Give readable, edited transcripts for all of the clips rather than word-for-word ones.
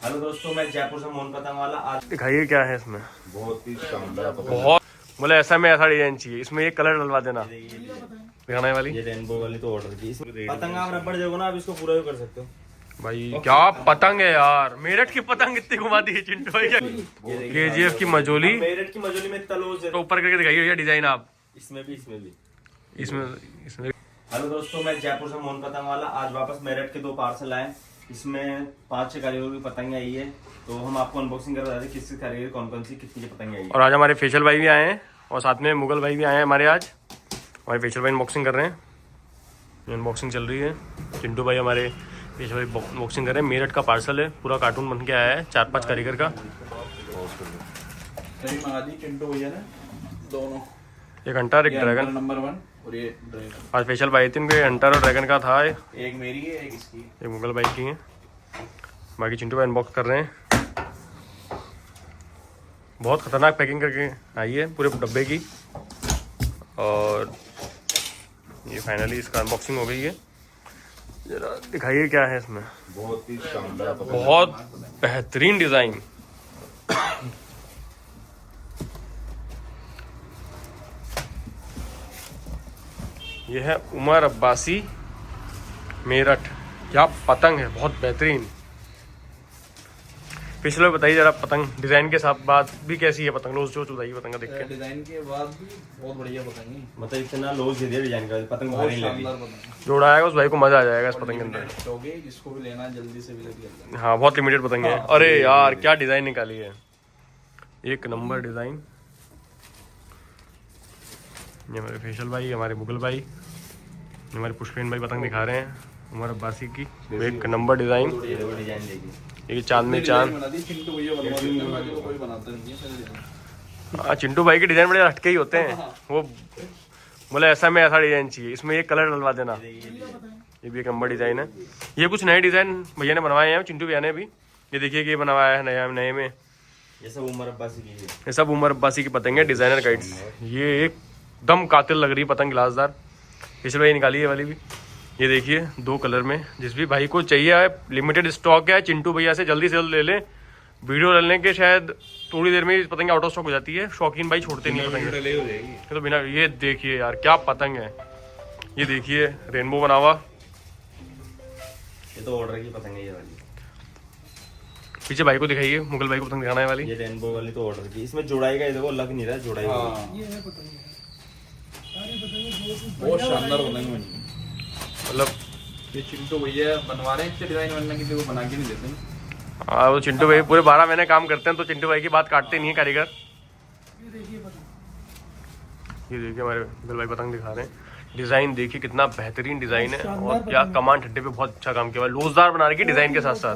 Hello दोस्तों, मैं जयपुर से मोहन पतंग वाला। आज दिखाइए क्या है इसमें। बहुत ही शानदार पतंग। बहुत बोले ऐसा में ऐसा डिजाइन चाहिए, इसमें एक कलर डलवा देना। दिखाना है वाली ये रेनबो वाली तो ऑर्डर की। इसमें पतंग आप रबड़ देखो ना, आप इसको पूरा भी कर सकते हो भाई। क्या पतंग है यार, मेरठ की पतंग इतनी घुमा दी है चिंटू भाई। केजीएफ की मजोली, मेरठ की मजोली में तलोज तो ऊपर करके दिखाइए भैया डिजाइन आप। इसमें भी इसमें हेलो दोस्तों, मैं जयपुर से मोहन पतंग वाला। आज वापस मेरठ के 2 पार्सल आए। इसमें 5-6 कारीगरों की पतंग आई है, तो हम आपको अनबॉक्सिंग करवा दें किस कारीगर कौन कौन सी कितनी पतंग आई है। और आज हमारे फेशियल भाई भी आए हैं और साथ में मुगल भाई भी आए हैं हमारे। आज हमारे फेशियल भाई अनबॉक्सिंग कर रहे हैं, अनबॉक्सिंग चल रही है। चिंटू भाई हमारे फेशियल भाई अनबॉक्सिंग कर रहे हैं। मेरठ का पार्सल है, पूरा कार्टून बन के आया है 4-5 कारीगर का। चिंटू भैया ने दोनों, एक हंटर एक ड्रैगन नंबर 1 और ये ड्रैगन। आज फेशियल भाई थी, इनके हंटर और ड्रैगन का था। एक मेरी है, एक इसकी, एक मुगल भाई की है। बाकी चिंटू भाई अनबॉक्स कर रहे हैं। बहुत खतरनाक पैकिंग करके आई है पूरे डब्बे की। और ये फाइनली इसका अनबॉक्सिंग हो गई है। जरा दिखाइए क्या है इसमें। बहुत ही शानदार पतंग। बहुत बेहतरीन डिजाइन। ये है उमर अब्बासी मेरठ। क्या पतंग है, बहुत बेहतरीन। पिछले बताइए जरा पतंग डिजाइन के साथ बात भी कैसी है पतंग। लोज जो बताइए पतंग का देख के। डिजाइन के बाद भी बहुत बढ़िया पतंग है, मतलब इतना लोज दे दिया डिजाइन का, पतंग बहुत भारी लगी। शानदार पतंग। जो उड़ाएगा उस भाई को मजा आ जाएगा इस पतंग के अंदर। स्टॉक है, जिसको भी लेना है जल्दी से विजिट कर। हाँ, बहुत लिमिटेड पतंग है। अरे यार क्या डिजाइन निकाली है, एक नंबर डिजाइन। ये हमारे फेशियल भाई, हमारे मुगल भाई, ये हमारे पुष्पेन भाई पतंग दिखा रहे हैं उमर अब्बासी की। एक नंबर डिजाइन। डिजाइन देखिए, ये चांद में चांद। चिंटू भैया कोई बनाता नहीं है। हाँ, चिंटू भाई के डिजाइन बड़े हटके ही होते हैं। वो बोले ऐसा में ऐसा डिजाइन चाहिए, इसमें एक कलर डलवा देना। ये भी एक नंबर डिजाइन है। ये कुछ नए डिजाइन भैया ने बनवाए हैं, चिंटू भैया ने भी। ये देखिए कि ये बनवाया है नए में। ये सब उमर अब्बासी की है। ये सब उमर अब्बासी की पतंग है, डिजाइनर गाइड्स। ये एकदम कातिल लग रही है पतंग, गिलासदार। पिछले भाई निकाली है वाली भी। ये देखिए 2 कलर में। जिस भी भाई को चाहिए है, लिमिटेड स्टॉक है। चिंटू भैया से जल्दी ले लें। वीडियो डालने के शायद थोड़ी देर में पतंग आउट ऑफ स्टॉक हो जाती है। शौकीन भाई छोड़ते नहीं पतंग तो बिना। ये देखिए यार क्या पतंग है। ये देखिए रेनबो बना हुआ। ये तो ऑर्डर की पतंग है ये वाली। पीछे भाई को दिखाइए, मुगल भाई को पतंग दिखाना है वाली। ये रेनबो वाली तो ऑर्डर की। इसमें जोड़ाई का ये देखो लग नहीं रहा है जोड़ाई। बहुत शानदार पतंग बनी। मतलब ये चिंटू भैया बनवा रहे हैं, इससे डिजाइन बनना किसी को बना के नहीं देते। हाँ, वो चिंटू भाई पूरे 12 महीने काम करते हैं, तो चिंटू भाई की बात काटते नहीं है कारीगर। ये देखिए हमारे मुगल भाई पतंग दिखा रहे हैं। डिजाइन देखिए कितना बेहतरीन डिजाइन है। और क्या कमान ठड्डे पे बहुत अच्छा काम किया हुआ है, लोजदार बना रही है डिजाइन के साथ साथ।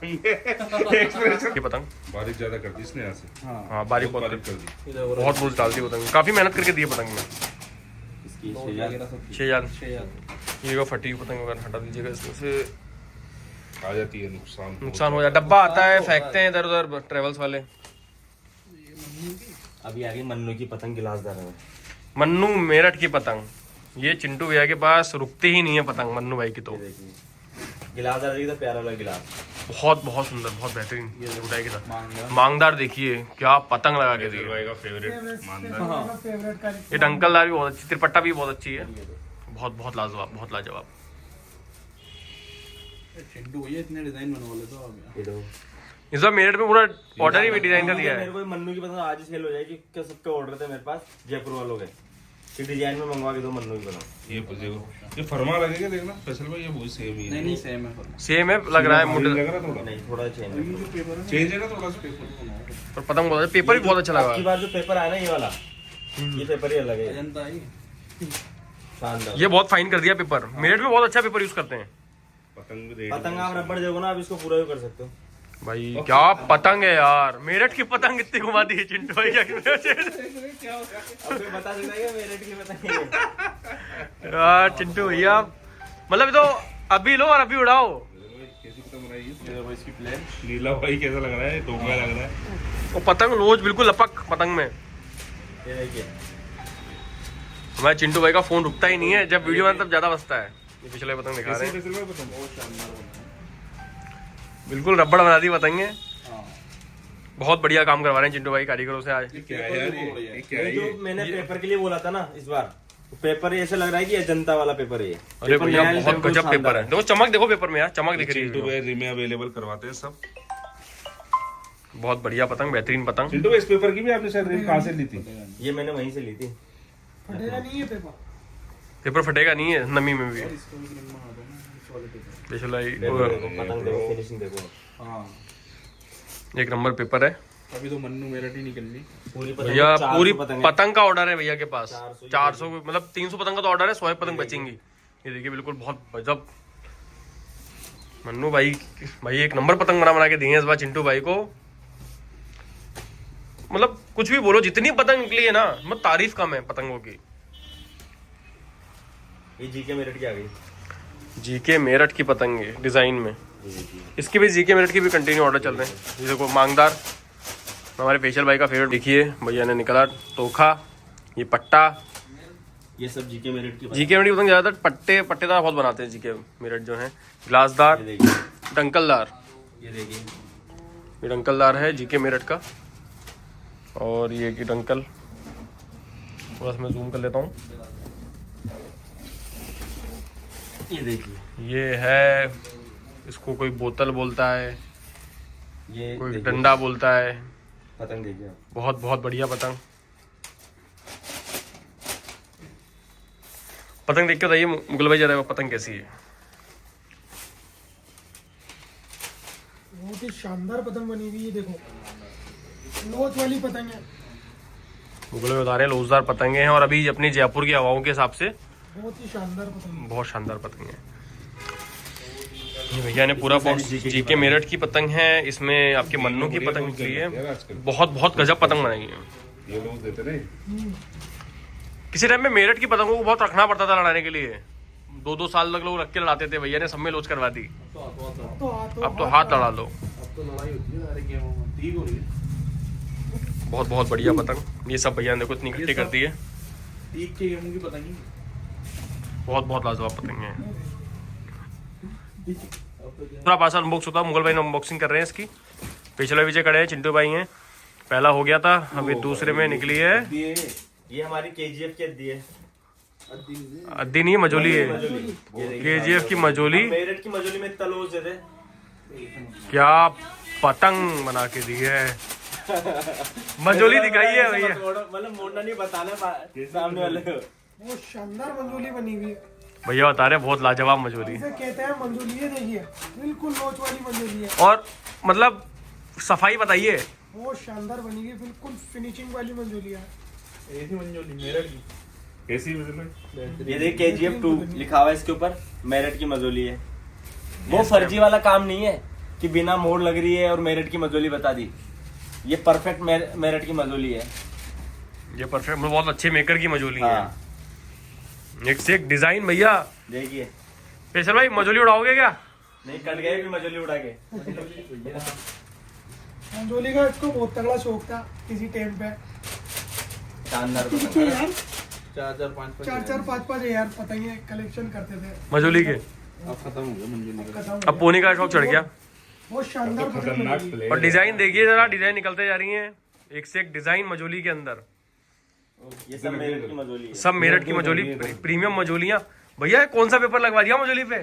ये पतंग बारीक ज्यादा कर दी इसने यहाँ से। हाँ, बारीक बहुत कर दी। बहुत बहुत डालती है पतंग। काफी मेहनत करके दी है पतंग में। इसकी 6,000 ये को फटी पतंग वगैरह हटा दीजिएगा। इसमें से आ जाती है नुकसान हो जाता। डब्बा आता है, फेंकते हैं इधर उधर ट्रेवल्स वाले। अभी आगे मन्नू की पतंग गिलासदार है। मन्नू मेरठ की पतंग। ये चिंटू भैया के पास रुकती ही नहीं है पतंग मन्नू भाई की। तो गिलासदार देखिए तो प्यारा वाला गिलास। बहुत बहुत सुंदर, बहुत बेहतरीन। ये उठाई के साथ मांगदार देखिए क्या पतंग लगा के दी है। का फेवरेट मानदार। ये डंकलदार भी बहुत अच्छी, त्रिपट्टा भी बहुत अच्छी है। बहुत बहुत लाजवाब, बहुत लाजवाब। चिंटू भैया इतने डिजाइन बनवा लेते हो आप। ये दो इस बार मेरठ में पूरा ऑर्डर ही डिजाइन का दिया है। मेरे को मन्नू की पतंग आज ही सेल हो जाएगी, क्या सबके ऑर्डर थे मेरे पास जयपुर वालों के। कि डिजाइन में मंगवा के दो मन्नू की पतंग। ये देखो, ये फरमा लगेगा देखना फैसल भाई, ये बहुत सेम ही है। नहीं सेम है। सेम है लग रहा है मुझे मुझे। लग रहा थोड़ा नहीं थोड़ा चेंज है। चेंज है ना थोड़ा सा पेपर। पर पतंग बहुत अच्छा, पेपर भी बहुत अच्छा लगा। की बार जो पेपर आया ना ये वाला, ये पेपर ही अलग है। अजंता ही शानदार। ये बहुत फाइन कर दिया पेपर। मेरठ में बहुत अच्छा पेपर यूज करते हैं। पतंग आप रबड़ देखो ना, आप इसको पूरा भी कर सकते हो भाई। क्या पतंग है यार, मेरठ की पतंग इतनी घुमा दी है चिंटू भाई। क्या अब मैं बता सकता है मेरठ की पतंग है यार चिंटू भैया, मतलब ये तो अभी लो और अभी उड़ाओ। कैसी पतंग बनाई है इसकी प्लान। नीला भाई कैसा लग रहा है, डोंगा लग रहा है। वो पतंग लोज बिल्कुल लपक पतंग में। ये देखिए हमारे चिंटू भाई का फोन रुकता ही नहीं है, जब वीडियो बनता तब ज्यादा बजता है। ये पिछले पतंग दिखा रहे हैं। बिल्कुल रबड़ बना दी पतंगे। हाँ बहुत बढ़िया काम करवा रहे हैं चिंटू भाई कारीगरों से आज। ये क्या है यार, ये क्या है जो ये? मैंने पेपर के लिए बोला था ना इस बार, पेपर ऐसा लग रहा है कि अजंता वाला पेपर है ये। अरे पेपर भैया नया है, बहुत बिल्कुल गजब पेपर शानदार है, देखो चमक देखो पेपर में यार, चमक दिख रही चिंटू है। भाई रिमे अवेलेबल करवाते हैं सब। बहुत बढ़िया पतंग, बेहतरीन पतंग। चिंटू भाई इस पेपर की भी आपने शायद रिम कहाँ से ली थी? ये मैंने वहीं से ली थी। फटेगा नहीं है पेपर। पेपर फटेगा नहीं है नमी में भी। देख लो भाई, पेपर देखो, पतंग देखो, फिनिशिंग देखो, हाँ एक नंबर पेपर है अभी तो मन्नू मेरठ ही निकलनी। पूरी पतंग भैया। 400 पूरी पतंग है। पतंग का ऑर्डर है भैया के पास, 400 400 मतलब 300 पतंग का तो ऑर्डर है, 100 पतंग बचेंगी। ये देखिए बिल्कुल बहुत गजब। मन्नू भाई एक नंबर पतंग बना के दिए हैं इस बार चिंटू भाई को। मतलब कुछ भी बोलो, जितनी पतंग निकली है ना, मतलब तारीफ कम है पतंगों की। ये जीके मेरठ की आ गई। जीके मेरठ की पतंग है डिजाइन में। ये देखिए, इसके भी जीके मेरठ की भी कंटिन्यू ऑर्डर चल रहे हैं। ये देखो मांगदार, हमारे फेशियल भाई का फेवरेट। देखिए भैया ने निकाला टोखा, ये पट्टा। ये सब जीके मेरठ की। जीके मेरठ की पतंग ज्यादातर पट्टेदार बहुत बनाते हैं जीके मेरठ जो है। ग्लासदार, ये देखिए, डंकलदार। ये देखिए, ये डंकलदार है जीके मेरठ का। और ये की डंकल, थोड़ा सा मैं जूम कर लेता हूँ। ये देखिए, ये है, इसको कोई बोतल बोलता है, ये कोई देखिए, डंडा बोलता है। पतंग देखिए आप। बहुत बहुत बढ़िया पतंग। पतंग देख के बताइए मुगल भाई जरा पतंग कैसी है। बहुत ही शानदार पतंग बनी हुई है, देखो लोच वाली पतंग है, मुगल भाई बता रहे हैं लोजदार पतंगे हैं, और अभी अपनी जयपुर की हवाओं के हिसाब से बहुत ही शानदार पतंग है। बहुत शानदार पतंग है। ये भैया ने पूरा बॉक्स जीके मेरठ की पतंग है, इसमें आपके मन्नू की पतंग निकली है। बहुत बहुत गजब पतंग बनाई है। ये लोग देते नहीं। किसी टाइम में मेरठ की पतंगों को बहुत रखना पड़ता था लड़ाने के लिए, 2-2 साल तक लोग रख के लड़ाते थे। भैया ने सब में लोच करवा दी। अब तो हाथ लड़ा लो। अब तो लड़ाई होती है सारे गेमों में, ठीक हो रही है। बहुत बहुत बढ़िया पतंग। ये सब भैया ने देखो इतनी इकट्ठी कर दी है। तीक के गेमों की पतंग बहुत बहुत लाजवाब पतंग है। पूरा पास अनबॉक्स होता है, मुगल भाई ने अनबॉक्सिंग कर रहे हैं इसकी। पिछले पीछे खड़े हैं, चिंटू भाई हैं। पहला हो गया था, अभी दूसरे में निकली है। ये हमारी केजीएफ की अद्दी है। अद्दी नहीं, मजोली है। केजीएफ की मजोली। मेरठ की मजोली में इतना लोच देते। क्या पतंग बना के दी है। मजोली दिखाई है भैया। मतलब मोड़ना नहीं, बताना सामने वाले को। बहुत शानदार मंजोली बनी हुई है, भैया बता रहे हैं बहुत लाजवाब मजोली। इसे कहते हैं मंजोली है। देखिए बिल्कुल लोच वाली मंजोली है, और मतलब सफाई बताइए। बहुत शानदार बनी हुई है, बिल्कुल फिनिशिंग वाली मंजोली है। ऐसी मंजोली मेरठ की कैसी मतलब? ये देख KGF 2 लिखा हुआ है इसके ऊपर, मेरठ की मजोली है। वो फर्जी वाला काम नहीं है कि बिना मोड़ लग रही है और मेरठ की मजोली बता दी। ये परफेक्ट मेरठ की मजोली है। ये परफेक्ट, बहुत अच्छे मेकर की मजोली है। हाँ, एक से एक डिजाइन भैया। देखिए, पेशर भाई मजोली उड़ाओगे क्या? नहीं कट गए भी मजोली उड़ा के। मंजोली का इसको बहुत तगड़ा शौक था किसी टाइम पे। शानदार कितने पतंग। यार 4-4-5-5 4-4 5-5 यार पतंगे कलेक्शन करते थे। मजोली के अब खत्म हो गया मंजोली का। खत्म हो अब गया। पोनी का शौक चढ़ गया। बहुत शानदार पतंग खतरनाक बनी हुई है। प्लेयर और डिजाइन देखिए जरा, डिजाइन निकलते जा रही हैं, एक से एक डिजाइन मजोली के अंदर। ये सब मेरठ की मजोली है। सब मेरठ की मजोली, प्रीमियम मजोलियां। भैया कौन सा पेपर लगवा दिया मजोली पे?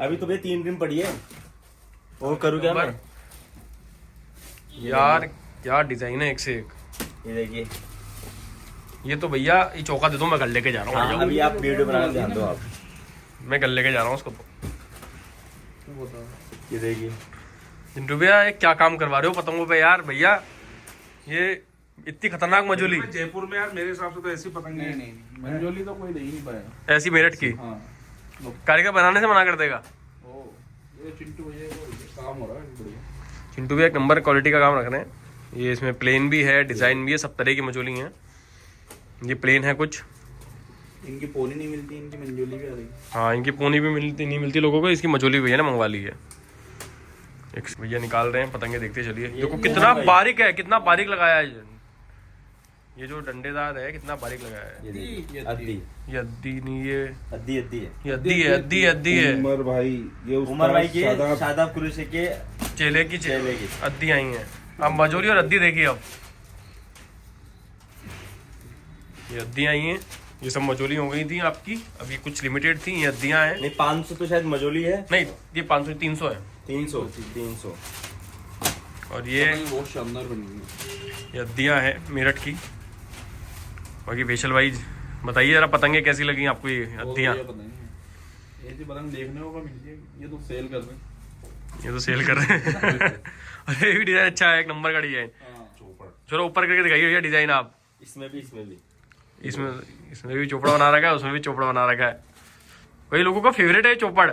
अभी तो भैया 3 दिन पड़ी है, वो करूँ क्या मैं? यार क्या डिजाइन है एक से एक। ये देखिए। ये तो भैया ये चौका दे दो, मैं घर लेके जा रहा हूँ। हाँ, अभी आप वीडियो बनाना ध्यान दो आप। मैं घर लेके जा रहा हूँ उसको तो। ये देखिए, चिंटू भैया ये क्या काम करवा रहे हो पतंगों पे यार? भैया ये इतनी खतरनाक मजोली जयपुर में यार मेरे हिसाब से तो ऐसी पतंग नहीं है। नहीं मंजोली तो कोई दे ही नहीं पाएगा। ऐसी मेरठ की हाँ कारीगर बनाने से मना कर देगा। ओ ये चिंटू भैया को काम हो रहा है बढ़िया। चिंटू भैया एक नंबर क्वालिटी का काम रख रहे हैं। ये इसमें प्लेन भी है, डिजाइन भी है, सब तरह की मजोली हैं। ये प्लेन है कुछ, इनकी पोनी नहीं मिलती, इनकी मंजोली भी आ रही। हाँ इनकी पोनी भी मिलती नहीं मिलती लोगों को, इसकी मजोली भैया ने मंगवा ली है। एक भैया निकाल रहे हैं पतंगे, देखते चलिए। देखो कितना बारीक है, कितना बारीक लगाया है। ये जो डंडेदार है कितना बारीक लगाया है। ये देखिए अद्दी ये अद्दी नहीं, ये अद्दी अद्दी है। ये अद्दी है, अद्दी अद्दी है। उमर भाई, ये उमर भाई के शादाब कुरैशी के चेले की चेले की अद्दी आई है। अब मजोरी और अद्दी देखिए। अब ये अद्दी आई हैं, ये सब मजोली हो गई थी आपकी, अब ये कुछ लिमिटेड थी, ये अद्दियां हैं। नहीं 500 तो शायद मजोली है। नहीं ये 500 300 है। 300 और ये बहुत शानदार बनी है। ये अद्दियां हैं मेरठ की। बाकी फेशल भाई बताइए जरा पतंगे कैसी लगी आपको ये अद्दियां। ये तो पतंग देखने को मिल जाएगी, ये तो सेल कर रहे हैं। ये तो सेल कर रहे हैं। अरे ये भी डिजाइन अच्छा है, एक नंबर का डिजाइन। चलो ऊपर करके दिखाइए भैया डिजाइन आप। इसमें भी इसमें भी चोपड़ा बना रखा है, उसमें भी चोपड़ा बना रखा है। वही लोगों का फेवरेट है चोपड़,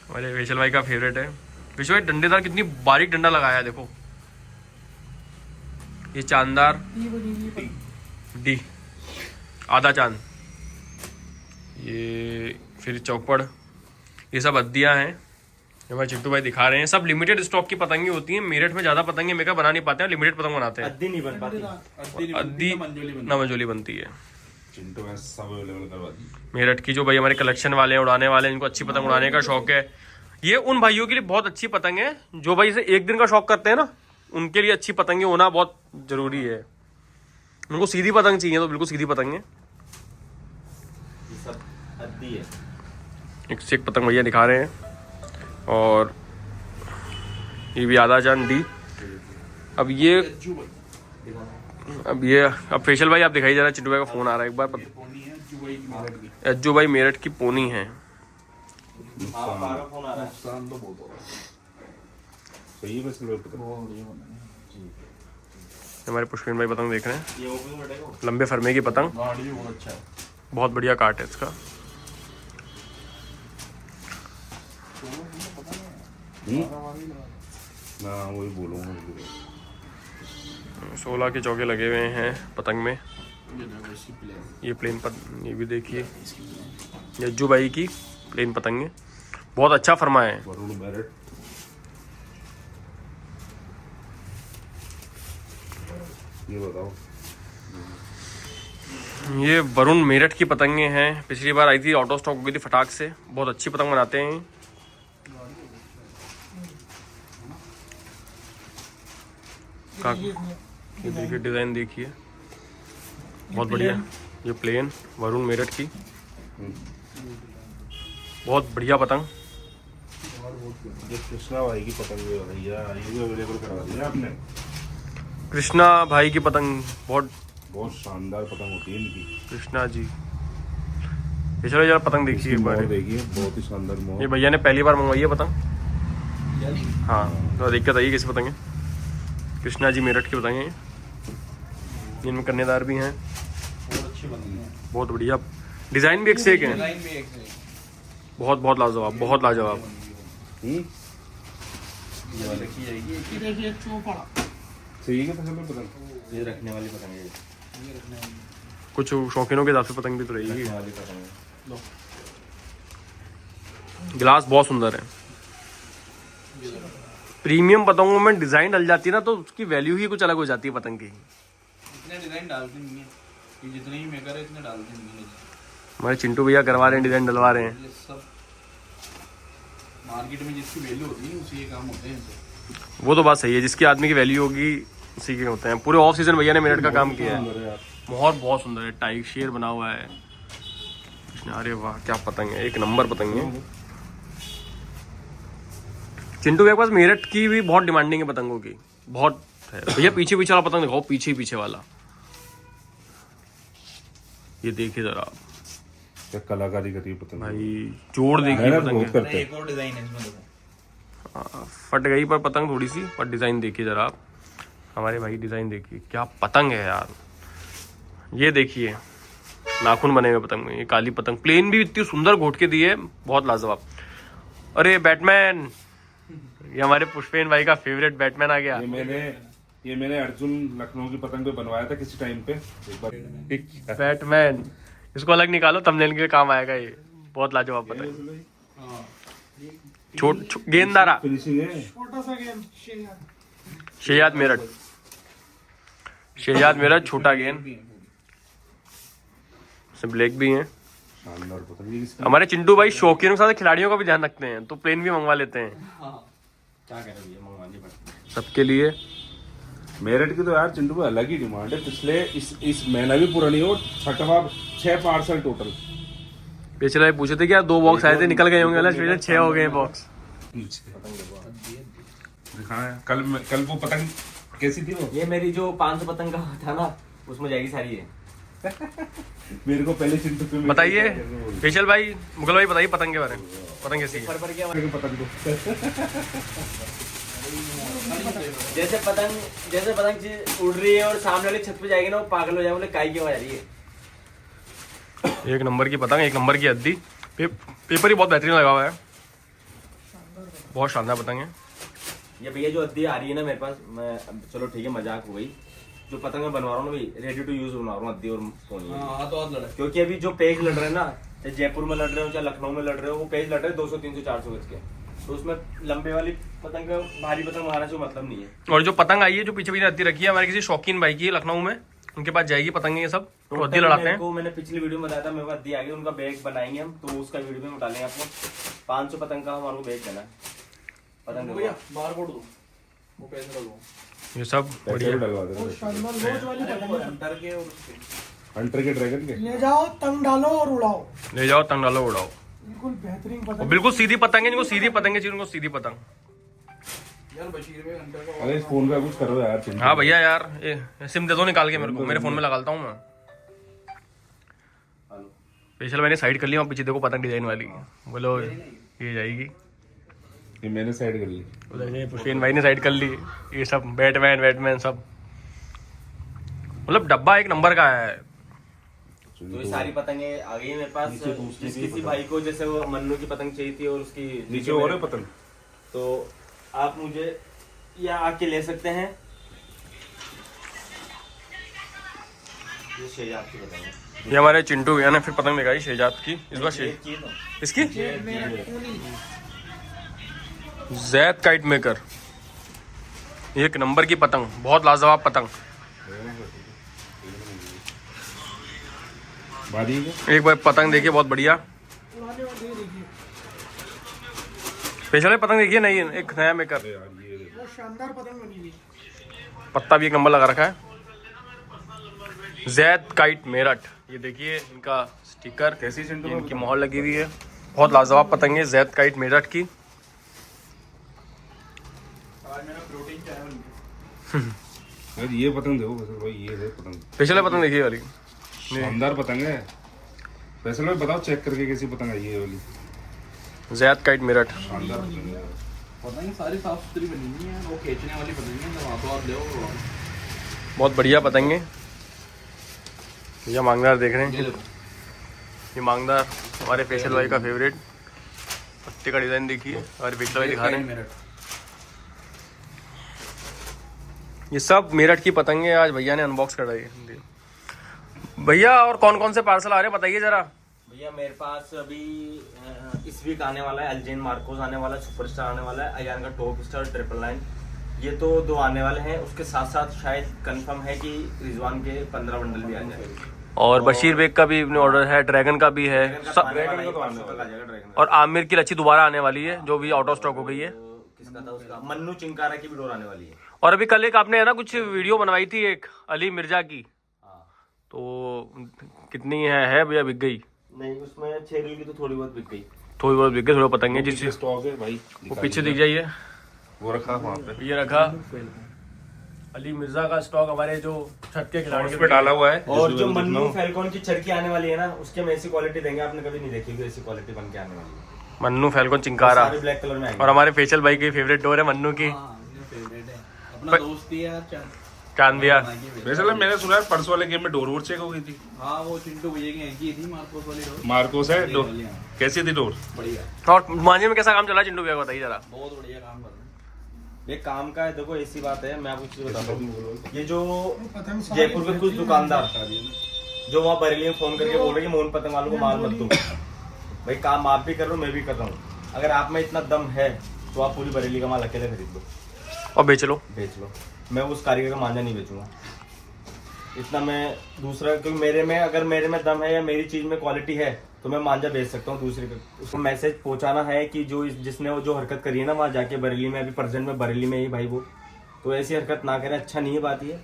हमारे फेशल भाई का फेवरेट है। फेशल भाई डंडेदार कितनी बारीक डंडा लगाया है देखो। ये चांदार टी बनी हुई है। डी आधा चांद, ये फिर चौपड़, ये सब अद्दियां हैं जो हमारे चिट्टू भाई दिखा रहे हैं। सब लिमिटेड स्टॉक की पतंगे होती हैं। मेरठ में ज्यादा पतंगे मेका बना नहीं पाते हैं, लिमिटेड पतंग बनाते हैं। अद्दी नहीं बन पाती। अद्दी ना मंजोली बनती है। चिंटू में सब अवेलेबल करवा दी। मेरठ की जो भाई हमारे कलेक्शन वाले हैं, उड़ाने वाले हैं, इनको अच्छी पतंग उड़ाने का शौक है, ये उन भाइयों के लिए बहुत अच्छी पतंग है जो भाई इसे एक दिन का शौक करते हैं ना, उनके लिए अच्छी पतंगे होना बहुत जरूरी है। उनको सीधी पतंग चाहिए तो बिल्कुल सीधी पतंग है। ये सब अद्दी है। एक से एक पतंग भैया दिखा रहे हैं। और ये भी आधा चांद दी। अब फेशल भाई आप दिखाई जा रहा है, चिट्टू भाई का फोन आ रहा है एक बार। अज्जू भाई मेरठ की पोनी है। नुकसान तो बहुत हो रहा है। सही है बस हमारे पुष्पिन भाई पतंग देख रहे हैं, ये ओपन बैठेगा। लंबे फरमे की पतंग, गाड़ी बहुत अच्छा है। बहुत बढ़िया काट है इसका। ना वही बोलूँगा 16 के चौके लगे हुए हैं पतंग में। ये प्लेन ये भी देखिए, ये अज्जू भाई की प्लेन पतंग है, बहुत अच्छा फरमाया है। वरुण मेरठ। ये बताओ, ये वरुण मेरठ की पतंगे हैं। पिछली बार आई थी, ऑटो स्टॉक हो गई थी फटाक से। बहुत अच्छी पतंग बनाते हैं। ये देखिए डिजाइन देखिए, बहुत बढ़िया। ये प्लेन वरुण मेरठ की, बहुत बढ़िया पतंग। ये कृष्णा भाई की पतंग है भैया, ये भी अवेलेबल करवा दिया आपने। कृष्णा भाई की पतंग बहुत शानदार पतंग होती है इनकी। कृष्णा जी, ये चलो जरा पतंग देखिए एक बार। देखिए बहुत ही शानदार मोर। ये भैया ने पहली बार मंगवाई है पतंग। हाँ तो देख के बताइए कैसी पतंग है। कृष्णा जी मेरठ की पतंग है, इनमें कन्नेदार भी हैं। बहुत अच्छी पतंग है, बहुत बढ़िया डिजाइन भी एक से एक है। बहुत बहुत लाजवाब, बहुत लाजवाब। ये वाली की जाएगी। ये देखिए चौपड़ा, सही है पतंग। ये रखने वाली पतंग है। कुछ शौकीनों के हिसाब से पतंग भी तो रहेगी। रखने वाली पतंग है। गिलास बहुत सुंदर है। प्रीमियम पतंगों में डिजाइन डल जाती है ना, तो उसकी वैल्यू ही कुछ अलग हो जाती है पतंग की। इतने डिजाइन डालते नहीं है, ये जितने ही मेकर है इतने डालते नहीं है। हमारे चिंटू भैया करवा रहे हैं, डिजाइन डलवा रहे हैं। ये सब मार्केट में जिसकी वैल्यू होती है उसी के काम होते हैं। वो तो बात सही है, जिसकी आदमी की वैल्यू होगी उसी के होते हैं। पूरे ऑफ सीजन भैया ने मेरठ का काम किया है। बहुत सुंदर है, टाइग शेर बना हुआ है। अरे वाह क्या पतंग है, एक नंबर पतंग है। चिंटू भैया के पास मेरठ की भी बहुत डिमांडिंग है पतंगों की, बहुत है भैया। पीछे वाला पतंग दिखाओ, पीछे वाला। ये देखिए जरा आप, क्या कलाकारी करी पतंग भाई जोड़ देखिए बहुत पतंग। करते हैं। एक और डिजाइन है इसमें देखो। फट गई पर पतंग थोड़ी सी, पर डिजाइन देखिए जरा आप। हमारे भाई डिजाइन देखिए, क्या पतंग है यार। ये देखिए नाखून बने हुए पतंग में, ये काली पतंग प्लेन भी इतनी सुंदर घोट के दी है, बहुत लाजवाब। अरे बैटमैन, ये हमारे पुष्पेन भाई का फेवरेट बैटमैन आ गया। ये मैंने अर्जुन लखनऊ की पतंग पे बनवाया था किसी टाइम पे एक बार। बैटमैन, इसको अलग निकालो, थंबनेल के काम आएगा। ये बहुत लाजवाब पतंग, गेंदारा फिनिशिंग है। छोटा सा गेम शेयर। शेयाद मेरठ। शहजाद मेरा छोटा गेंद से ब्लैक भी है। शानदार पतंग ये किसकी? हमारे चिंटू भाई शौकीनों के साथ खिलाड़ियों का भी ध्यान रखते हैं, तो प्लेन भी मंगवा लेते हैं क्या कह रहे हो, ये मंगवानी पड़ती है। सबके लिए। मेरठ की तो यार चिंटू भाई अलग ही डिमांड है। पिछले इस महीना भी पूरा नहीं हो, 6 पार्सल टोटल। पिछले भाई पूछे थे क्या 2 बॉक्स आए थे निकल गए होंगे, वाला 6 हो गए बॉक्स। दिखाएं कल वो पतंग कैसी थी वो? ये मेरी जो 500 पतंग का था ना, उसमें जाएगी सारी है। मेरे को पहले चिंटू पे बताइए फेशियल भाई, मुगल भाई बताइए पतंग के बारे में, पतंग कैसी है? पर क्या पतंग को जैसे पतंग उड़ रही है और सामने वाली छत पे जाएगी ना, वो पागल हो जाएगा, बोले काई की आवाज आ रही है। एक नंबर की पतंग, एक नंबर की हद्दी। पेपर ही बहुत बेहतरीन लगा हुआ है, बहुत शानदार पतंग है। ये भैया जो अद्दी आ रही है ना मेरे पास, मैं चलो ठीक है मजाक हो गई, जो पतंग मैं बनवा रहा हूँ ना भाई, रेडी टू यूज बना रहा हूँ अद्दी और पोनी। क्योंकि अभी जो पेज लड़ रहे हैं ना, चाहे जयपुर में लड़ रहे हो चाहे लखनऊ में लड़ रहे हो, वो पेज लड़ रहे हैं 200 300 400 गज के, तो उसमें लंबे वाली पतंग भारी पतंग बनाने से मतलब नहीं है। और जो पतंग आई है, जो पीछे अद्दी रखी है, हमारे किसी शौकीन भाई की है लखनऊ में, उनके पास जाएगी पतंग, ये सब तो अद्दी लड़ाते हैं। मैंने पिछली वीडियो में बताया था, मेरे को अद्दी आ गई, उनका बैग बनाएंगे हम, तो उसका वीडियो में डालेंगे आपको। 500 पतंग का हमारे को बैग देना है पतंग भैया, बाहर बोल दो वो पैसे लगो। ये सब बढ़िया डलवा दे। रोज वाली पतंग है। हंटर के ड्रैगन के ले जाओ, तंग डालो और उड़ाओ। ले जाओ, तंग डालो, उड़ाओ। बिल्कुल बेहतरीन और पतंग। बिल्कुल सीधी पतंग है, जिनको सीधी पतंग चाहिए उनको सीधी पतंग। अरे इस फोन का कुछ करो यार चिंटू। हाँ भैया यार, ये सिम दे दो निकाल के मेरे को, मेरे फोन में लगाता हूँ मैं। स्पेशल मैंने साइड कर लिया, वहाँ पीछे देखो पतंग डिजाइन वाली, बोलो ये जाएगी। ये मैंने साइड कर ली। उधर ये पुष्पेन भाई ने साइड कर ली, ये सब बैटमैन सब, मतलब डब्बा एक नंबर का है। तो ये सारी पतंगे आ गई है मेरे पास। किसी भाई को जैसे वो मन्नू की पतंग चाहिए थी और उसकी नीचे हो रहे पतंग, तो आप मुझे या आके ले सकते हैं। ये शहजाद की पतंग है। ये हमारे चिंटू भैया ने फिर पतंग लगाई शहजाद की, इस बार इसकी जैद काइट मेकर, एक नंबर की पतंग, बहुत लाजवाब पतंग। एक बार पतंग देखिए, बहुत बढ़िया। उड़ाने वाली देखिए, स्पेशल है पतंग देखिए, नहीं एक नया मेकर, बहुत शानदार पतंग बनी हुई। पत्ता भी एक नंबर लगा रखा है। जैद काइट मेरठ, ये देखिए इनका स्टिकर, कैसी चिंटू इनकी मोहर लगी हुई है, बहुत लाजवाब पतंग है जैद काइट मेरठ की। यार ये पतंग देखो भाई, ये है पतंग, स्पेशल है पतंग देखिए वाली, शानदार पतंग है। वैसे लोग बताओ चेक करके कैसी पतंग आई है वाली। जैद काइट मेरठ, शानदार पतंग है। पतंग सारी साफ सुथरी बनी हुई है, वो खींचने वाली पतंग है, जब हाथों हाथ ले बहुत बढ़िया पतंग है। भैया मांगदार देख रहे हैं, ये मांगदार हमारे फेशियल भाई का फेवरेट। पत्ते का डिजाइन देखिए, हमारे फेशियल भाई दिखा रहे हैं। ये सब मेरठ की पतंगे आज भैया ने अनबॉक्स कराई है। भैया और कौन कौन से पार्सल आ रहे हैं बताइए जरा। भैया मेरे पास अभी इस वीक आने वाला है, अल्जेन मार्कोस आने वाला है, सुपरस्टार आने वाला है, अयान का टॉप स्टार 999, ये तो 2 आने वाले हैं। उसके साथ साथ शायद कंफर्म है कि रिजवान के 15 बंडल भी आ जाए, और बशीर बेग का भी ऑर्डर है, ड्रैगन का भी है, और आमिर की लच्छी दोबारा आने वाली है, जो भी आउट ऑफ स्टॉक हो गई है। किसका था उसका, मन्नू चिंकारा की भी डोर आने वाली है। और अभी कल एक आपने है ना कुछ वीडियो बनवाई थी एक अली मिर्जा की, तो कितनी है भैया, बिक गई? नहीं, उसमें 6 रील की तो थोड़ी बहुत बिक गई, थोड़ी बहुत बिक गई, थोड़ा पतंगे जिससे स्टॉक है भाई, वो पीछे दिख जाइए, वो रखा वहाँ पे, ये रखा अली मिर्जा का स्टॉक हमारे जो छत के खिलाड़ी पे डाला हुआ है। और जो मन्नू फैल्कॉन की चरखी आने वाली है ना, उसके में ऐसी क्वालिटी देंगे, आपने कभी नहीं देखी होगी ऐसी क्वालिटी बन के आने वाली है। मन्नू फैल्कॉन चिंकारा, सारे ब्लैक कलर में आएंगे। और हमारे फेशियल भाई की फेवरेट डोर है मन्नू की, फेवरेट है, अपना दोस्त ही है यार, चांदिया। वैसे मैंने सुना है परसों वाले गेम में डोर वोर चेक हो गई थी। हाँ वो चिंटू भैया की हैंकी थी मार्कोस वाली डोर, मार्कोस है डोर, कैसी थी डोर? बढ़िया। और मांझे में कैसा काम चला चिंटू भैया बताइए जरा। बहुत बढ़िया काम कर रहे हैं। ये काम का है, देखो ऐसी बात है, मैं आपको चीज बताता हूँ। ये जो पतंग सारी जयपुर के कुछ दुकानदार जो वहाँ बरेली में फोन करके बोल रहे कि मोहन पतंग वालों को माल मत दो, भाई काम आप भी कर रहे हो, मैं भी कर रहा हूँ। अगर आप में इतना दम है तो आप पूरी बरेली का माल अकेले खरीद लो और बेच लो, बेच लो। मैं उस कारीगर का मांझा नहीं बेचूंगा। इतना मैं दूसरा, क्योंकि मेरे में अगर मेरे में दम है या मेरी चीज में क्वालिटी है तो मैं मांझा बेच सकता हूँ दूसरे को। उसको मैसेज पहुंचाना है कि जिसने वो जो हरकत करी है ना वहाँ जाके बरेली में, अभी प्रेजेंट में बरेली में ही भाई वो, तो ऐसी हरकत ना करें। अच्छा नहीं है बात ये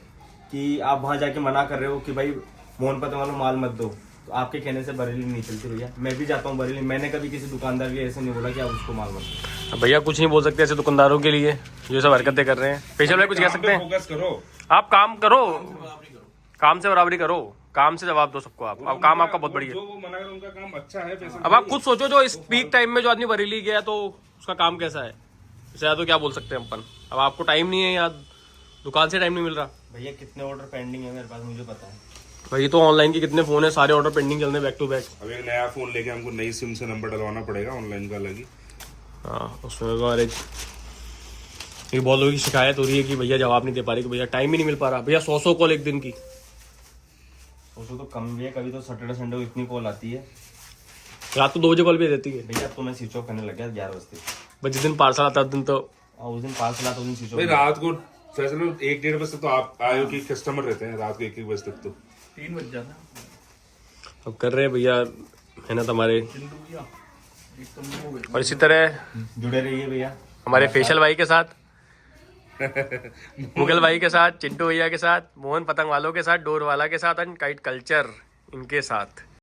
कि आप वहाँ जाके मना कर रहे हो कि भाई मोहन पतंग वालों माल मत दो, तो आपके कहने से बरेली नहीं चलती भैया। मैं भी जाता हूँ बरेली, मैंने कभी किसी दुकानदार के ऐसे नहीं बोला कि आप उसको माल मत दो। भैया कुछ नहीं बोल सकते ऐसे दुकानदारों के लिए जो सब हरकतें कर रहे हैं। फेशियल भाई कुछ कह सकते हैं? फोकस करो, आप काम करो, काम से बराबरी करो, काम से जवाब दो सबको। आप अब काम आपका बहुत बढ़िया जो है। वो मना कर उनका काम अच्छा है। पैसा अब आप खुद सोचो, जो इस पीक टाइम में जो आदमी बरेली गया तो उसका काम कैसा है, इससे तो क्या बोल सकते हैं अपन। अब आपको टाइम नहीं है या दुकान से टाइम नहीं मिल रहा। भैया कितने ऑर्डर पेंडिंग है मेरे पास, मुझे पता है भाई तो ऑनलाइन के कितने फोन है, सारे ऑर्डर पेंडिंग चल रहे हैं बैक टू बैक। अब एक नया फोन लेके हमको नई सिम से नंबर डलवाना पड़ेगा, ऑनलाइन का अलग ही। हाँ उसमें अरे ये बहुत लोगों की शिकायत हो रही है कि भैया जवाब नहीं दे पा रहे, कि भैया टाइम ही नहीं मिल पा रहा। भैया 100 कॉल एक दिन की, उसको तो कम भी है। कभी तो सैटरडे संडे को इतनी कॉल आती है रात को 2 बजे कॉल भी देती है। भैया। अब तो मैं स्विच ऑफ करने लग गया 11 बजे। भाई जिस दिन पार्सल आता है उस दिन तो और उस दिन पार्सल आता, उस दिन स्विच भाई ऑफ। रात को फैसल 1-1:30 बजे तक तो आप आयो कि कस्टमर रहते हैं, रात को 1-1 बजे तक तो 3 बज जाता अब कर रहे हैं भैया मेहनत हमारे। चिंटू भैया एक तो मुंह हो गए। और इसी तरह जुड़े रहिए भैया हमारे फेशियल भाई के साथ, मुगल भाई के साथ, चिंटू भैया के साथ, मोहन पतंग वालों के साथ, डोर वाला के साथ एंड काइट कल्चर इनके साथ।